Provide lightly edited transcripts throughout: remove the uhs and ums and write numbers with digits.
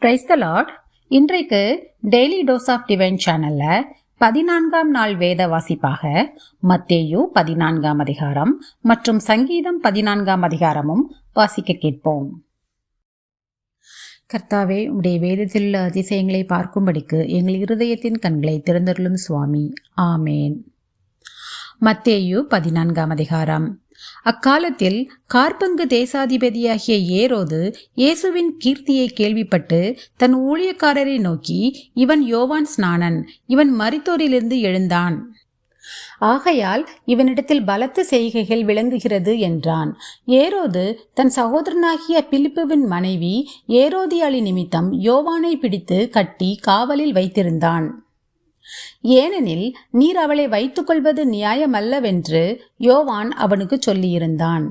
Praise the Lord. இன்றைக்கு daily dose of divine சேனல்ல 14ஆம் நாள் வேத வாசிப்பாக மத்தேயு 14ஆம் அதிகாரம் மற்றும் சங்கீதம் 14ஆம் அதிகாரமும் வாசிக்க கேட்போம். கர்த்தாவே, உடைய வேதத்தில் உள்ள அதிசயங்களை பார்க்கும்படிக்கு எங்கள் இருதயத்தின் கண்களை திறந்தருளும் சுவாமி. ஆமேன். மத்தேயு 14ஆம் அதிகாரம். அக்காலத்தில் கார்பங்கு தேசாதிபதியாகிய ஏரோது இயேசுவின் கீர்த்தியை கேள்விப்பட்டு தன் ஊழியக்காரரை நோக்கி, இவன் யோவான் ஸ்நானன், இவன் மரித்தோரிலிருந்து எழுந்தான். ஆகையால் இவனிடத்தில் பலத்த செய்கைகள் விளங்குகிறது என்றான். ஏரோது தன் சகோதரனாகிய பிலிப்புவின் மனைவி ஏரோதியாளி நிமித்தம் யோவானை பிடித்து கட்டி காவலில் வைத்திருந்தான். ஏனெனில் நீர் அவளை வைத்துக் கொள்வது நியாயமல்லவென்று யோவான் அவனுக்கு சொல்லியிருந்தான்.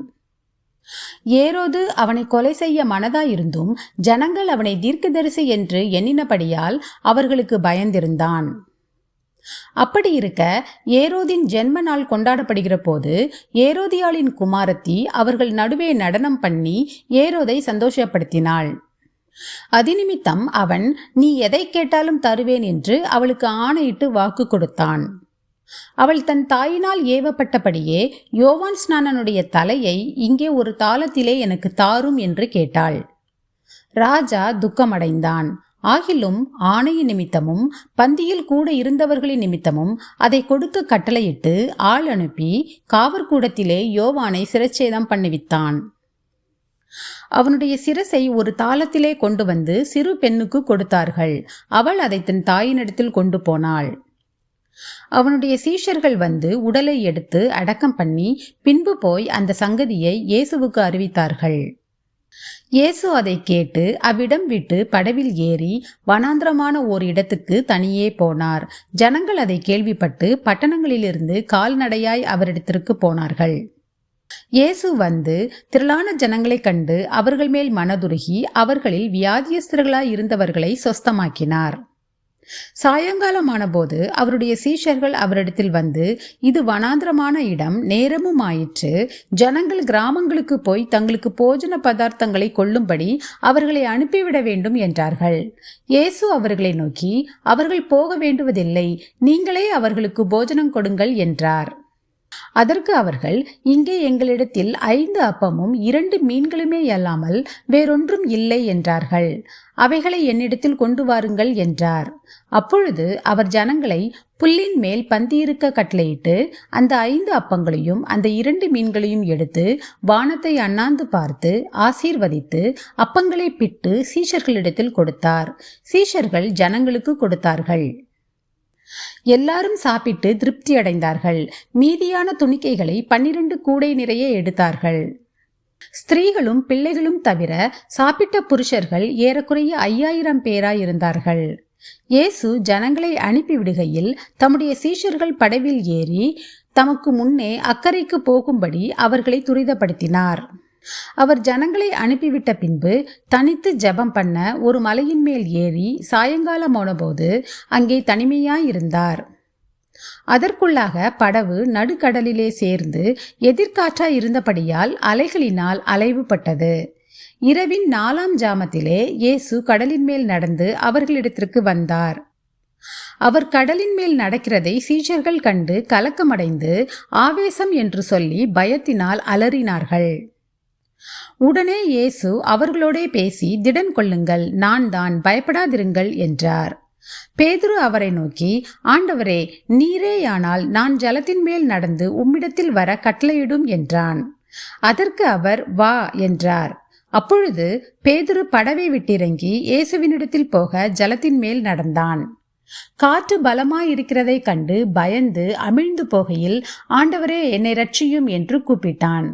ஏரோது அவனை கொலை செய்ய மனதாயிருந்தும் ஜனங்கள் அவனை தீர்க்கதரிசி என்று எண்ணினபடியால் அவர்களுக்கு பயந்திருந்தான். அப்படி இருக்க ஏரோதின் ஜென்ம நாள் கொண்டாடப்படுகிற போது ஏரோதியாளின் குமாரத்தி அவர்கள் நடுவே நடனம் பண்ணி ஏரோதை சந்தோஷப்படுத்தினாள். அதிநிமித்தம் அவன், நீ எதை கேட்டாலும் தருவேன் என்று அவளுக்கு ஆணையிட்டு வாக்கு கொடுத்தான். அவள் தன் தாயினால் ஏவப்பட்டபடியே யோவான் ஸ்நானனுடைய தலையை இங்கே ஒரு தாளத்திலே எனக்கு தாரும் என்று கேட்டாள். ராஜா துக்கமடைந்தான். ஆகிலும் ஆணையின் நிமித்தமும் பந்தியில் கூட இருந்தவர்களின் நிமித்தமும் அதை கொடுக்க கட்டளையிட்டு ஆள் அனுப்பி காவற்கூடத்திலே யோவானை சிரச்சேதம் பண்ணிவித்தான். அவனுடைய சிரசை ஒரு தாளத்திலே கொண்டு வந்து சிறு பெண்ணுக்கு கொடுத்தார்கள். அவள் அதை தன் தாயினிடத்தில் கொண்டு போனாள். அவனுடைய சீஷர்கள் வந்து உடலை எடுத்து அடக்கம் பண்ணி பின்பு போய் அந்த சங்கதியை இயேசுவுக்கு அறிவித்தார்கள். இயேசு அதை கேட்டு அவ்விடம் விட்டு படவில் ஏறி வனாந்திரமான ஓர் இடத்துக்கு தனியே போனார். ஜனங்கள் அதை கேள்விப்பட்டு பட்டணங்களிலிருந்து கால்நடையாய் அவரிடத்திற்கு போனார்கள். இயேசு வந்து திரளான ஜனங்களை கண்டு அவர்கள் மேல் மனதுருகி அவர்களில் வியாதியஸ்தர்களாய் இருந்தவர்களை சொஸ்தமாக்கினார். சாயங்காலமான போது அவருடைய சீஷர்கள் அவரிடத்தில் வந்து, இது வனாந்திரமான இடம், நேரமும் ஆயிற்று. ஜனங்கள் கிராமங்களுக்கு போய் தங்களுக்கு போஜன பதார்த்தங்களை கொள்ளும்படி அவர்களை அனுப்பிவிட வேண்டும் என்றார்கள். இயேசு அவர்களை நோக்கி, அவர்கள் போக வேண்டுவதில்லை, நீங்களே அவர்களுக்கு போஜனம் கொடுங்கள் என்றார். அதற்கு அவர்கள், இங்கே எங்களிடத்தில் 5 அப்பமும் 2 மீன்களுமே அல்லாமல் வேறொன்றும் இல்லை என்றார்கள். அவைகளை என்னிடத்தில் கொண்டு வாருங்கள் என்றார். அப்பொழுது அவர் ஜனங்களை புல்லின் மேல் பந்தியிருக்க கட்டளையிட்டு அந்த 5 அப்பங்களையும் அந்த 2 மீன்களையும் எடுத்து வானத்தை அண்ணாந்து பார்த்து ஆசீர்வதித்து அப்பங்களை பிட்டு சீஷர்களிடத்தில் கொடுத்தார். சீஷர்கள் ஜனங்களுக்கு கொடுத்தார்கள். எல்லாரும் சாப்பிட்டு திருப்தி அடைந்தார்கள். மீதியான துணிக்கைகளை 12 கூடை நிறைய எடுத்தார்கள். ஸ்திரீகளும் பிள்ளைகளும் தவிர சாப்பிட்ட புருஷர்கள் ஏறக்குறைய 5000 பேராயிருந்தார்கள். இயேசு ஜனங்களை அனுப்பிவிடுகையில் தம்முடைய சீஷர்கள் படவில் ஏறி தமக்கு முன்னே அக்கறைக்கு போகும்படி அவர்களை துரிதப்படுத்தினார். அவர் ஜனங்களை அனுப்பிவிட்ட பின்பு தனித்து ஜெபம் பண்ண ஒரு மலையின் மேல் ஏறி சாயங்காலமான போது அங்கே தனிமையாயிருந்தார். அதற்குள்ளாக படவு நடுக்கடலிலே சேர்ந்து எதிர்காற்றாய் இருந்தபடியால் அலைகளினால் அலைவுபட்டது. இரவின் 4ஆம் ஜாமத்திலே இயேசு கடலின் மேல் நடந்து அவர்களிடத்திற்கு வந்தார். அவர் கடலின் மேல் நடக்கிறதை சீஷர்கள் கண்டு கலக்கமடைந்து ஆவேசம் என்று சொல்லி பயத்தினால் அலறினார்கள். உடனே இயேசு அவர்களோடே பேசி, திடன் கொள்ளுங்கள், நான் தான், பயப்படாதிருங்கள் என்றார். பேதுரு அவரை நோக்கி, ஆண்டவரே, நீரேயானால் நான் ஜலத்தின் மேல் நடந்து உம்மிடத்தில் வர கட்டளையிடும் என்றான். அதற்கு அவர், வா என்றார். அப்பொழுது பேதுரு படவை விட்டிறங்கி இயேசுவினிடத்தில் போக ஜலத்தின் மேல் நடந்தான். காற்று பலமாயிருக்கிறதை கண்டு பயந்து அமிழ்ந்து போகையில், ஆண்டவரே, என்னை ரட்சியும் என்று கூப்பிட்டான்.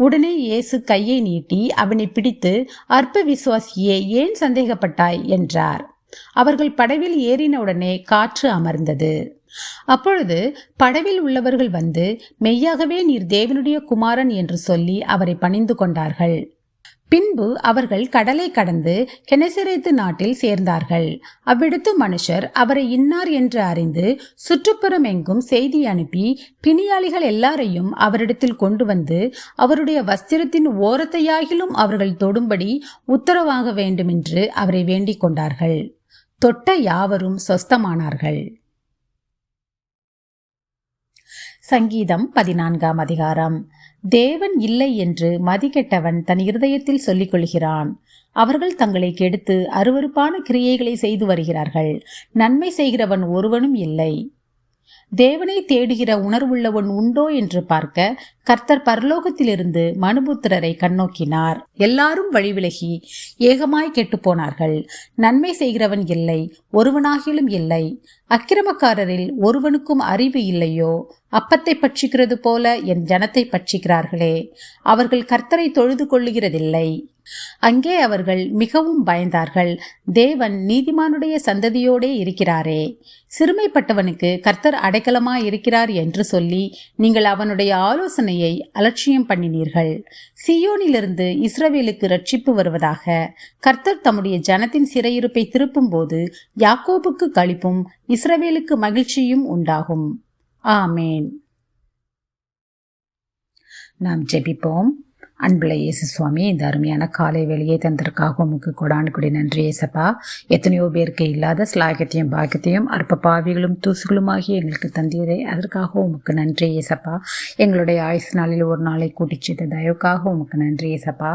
உடனே இயேசு கையை நீட்டி அவனை பிடித்து, அற்ப விசுவாசியே, ஏன் சந்தேகப்பட்டாய் என்றார். அவர்கள் படவில் ஏறினவுடனே காற்று அமர்ந்தது. அப்பொழுது படவில் உள்ளவர்கள் வந்து, மெய்யாகவே நீர் தேவனுடைய குமாரன் என்று சொல்லி அவரை பணிந்து கொண்டார்கள். பின்பு அவர்கள் கடலை கடந்து கெனசரேத்து நாட்டில் சேர்ந்தார்கள். அவ்விடத்து மனுஷர் அவரை இன்னார் என்று அறிந்து சுற்றுப்புறம் எங்கும் செய்தி அனுப்பி பிணியாளிகள் எல்லாரையும் அவரிடத்தில் கொண்டு வந்து அவருடைய வஸ்திரத்தின் ஓரத்தையாகிலும் அவர்கள் தொடும்படி உத்தரவாக வேண்டுமென்று அவரை வேண்டிக் கொண்டார்கள். தொட்ட யாவரும் சொஸ்தமானார்கள். சங்கீதம் 14ஆம் அதிகாரம். தேவன் இல்லை என்று மதிகெட்டவன் தன் இருதயத்தில் சொல்லிக் கொள்கிறான். அவர்கள் தங்களை கெடுத்து அருவருப்பான கிரியைகளை செய்து வருகிறார்கள். நன்மை செய்கிறவன் ஒருவனும் இல்லை. தேவனை தேடுகிற உணர்வுள்ளவன் உண்டோ என்று பார்க்க கர்த்தர் பரலோகத்திலிருந்து மனுபுத்திரரை கண்ணோக்கினார். எல்லாரும் வழிவிலகி ஏகமாய் கெட்டு போனார்கள். நன்மை செய்கிறவன் இல்லை, ஒருவனாகிலும் இல்லை. அக்கிரமக்காரரில் ஒருவனுக்கும் அறிவு இல்லையோ? அப்பத்தை பட்சிக்கிறது போல என் ஜனத்தை பட்சிக்கிறார்களே. அவர்கள் கர்த்தரை தொழுது கொள்ளுகிறதில்லை. அங்கே அவர்கள் மிகவும் பயந்தார்கள். தேவன் நீதிமானுடைய சந்ததியோடே இருக்கிறாரே. சிறுமைப்பட்டவனுக்கு கர்த்தர் அடைக்கலமாய் இருக்கிறார் என்று சொல்லி நீங்கள் அவனுடைய ஆலோசனையை அலட்சியம் பண்ணினீர்கள். சீயோனிலிருந்து இஸ்ரவேலுக்கு ரட்சிப்பு வருவதாக. கர்த்தர் தம்முடைய ஜனத்தின் சிறையிருப்பை திருப்பும் போது யாக்கோபுக்கு களிப்பும் இஸ்ரவேலுக்கு மகிழ்ச்சியும் உண்டாகும். ஆமேன். நாம் ஜெபிப்போம். அன்புள்ள இயேசு சுவாமி, இந்த அருமையான காலை வேளையை தந்ததற்காக உமக்கு கொடானு கொடி நன்றி ஏசப்பா. எத்தனையோ பேருக்கு இல்லாத ஸ்லாகியத்தையும் பாக்கியத்தையும் அற்ப பாவிகளும் தூசுகளுமாகி எங்களுக்கு தந்தீரே, அதற்காக உமக்கு நன்றி ஏசப்பா. எங்களுடைய ஆயுசு நாளில் ஒரு நாளை கூட்டிச் செய்த தயவுக்காக உமக்கு நன்றி ஏசப்பா.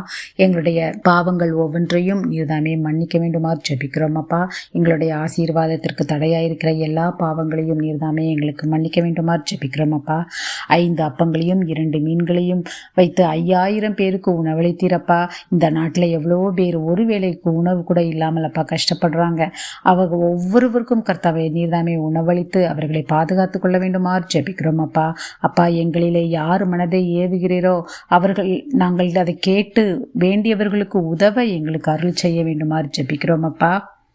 எங்களுடைய பாவங்கள் ஒவ்வொன்றையும் நீர்தாமே மன்னிக்க வேண்டுமாறு ஜெபிக்கிறோம் அப்பா. எங்களுடைய ஆசீர்வாதத்திற்கு தடையாயிருக்கிற எல்லா பாவங்களையும் நீர்தாமே எங்களுக்கு மன்னிக்க வேண்டுமாறு ஜெபிக்கிறோம் அப்பா. 5 அப்பங்களையும் 2 மீன்களையும் வைத்து 5000 பேருக்கு உணவளித்தீரப்பா. இந்த நாட்டில் எவ்வளோ பேர் ஒரு வேளைக்கு உணவு கூட இல்லாமல் அப்பா கஷ்டப்படுறாங்க. அவங்க ஒவ்வொருவருக்கும் கர்த்தாவே நீர்தாமே உணவளித்து அவர்களை பாதுகாத்து கொள்ள வேண்டுமாறு ஜெபிக்கிறோம் அப்பா. அப்பா, எங்களிலே யார் மனதை ஏவுகிறீரோ நாங்கள் அதை கேட்டு வேண்டியவர்களுக்கு உதவ எங்களுக்கு அருள் செய்ய வேண்டுமாறு ஜெபிக்கிறோம் அப்பா.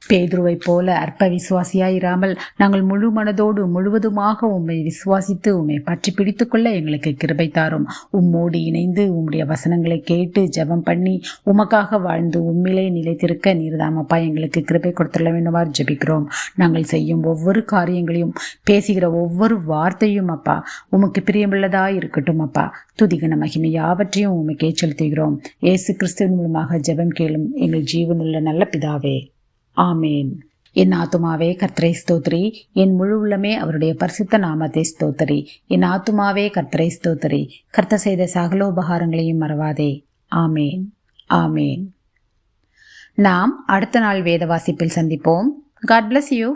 பேதுருவை போல அற்ப விசுவாசியாயிராமல் நாங்கள் முழு மனதோடு முழுவதுமாக உம்மை விசுவாசித்து உம்மை பற்றி பிடித்து கொள்ள எங்களுக்கு கிருபை தாரும். உம்மோடு இணைந்து உம்முடைய வசனங்களை கேட்டு ஜெபம் பண்ணி உமக்காக வாழ்ந்து உம்மிலே நிலைத்திருக்க நீர்தாமப்பா எங்களுக்கு கிருபை கொடுத்துள்ள வேண்டுமாறு ஜெபிக்கிறோம். நாங்கள் செய்யும் ஒவ்வொரு காரியங்களையும் பேசுகிற ஒவ்வொரு வார்த்தையும் அப்பா உமக்கு பிரியமுள்ளதாய் இருக்கட்டும் அப்பா. துதிகன மகிமை யாவற்றையும் உமக்கே செலுத்துகிறோம். இயேசு கிறிஸ்துவின் மூலமாக ஜெபம் கேளும் எங்கள் ஜீவனுள்ள நல்ல பிதாவே. ஆமேன். என் ஆத்துமாவே கர்த்தரை ஸ்தோத்திரி, என் முழு உள்ளமே அவருடைய பரிசுத்த நாமத்தை ஸ்தோத்திரி. என் ஆத்துமாவே கர்த்தரை ஸ்தோத்திரி, கர்த்தர் செய்த சகலோபகாரங்களையும் மறவாதே. ஆமேன். ஆமேன். நாம் அடுத்த நாள் வேத வாசிப்பில் சந்திப்போம். God bless you.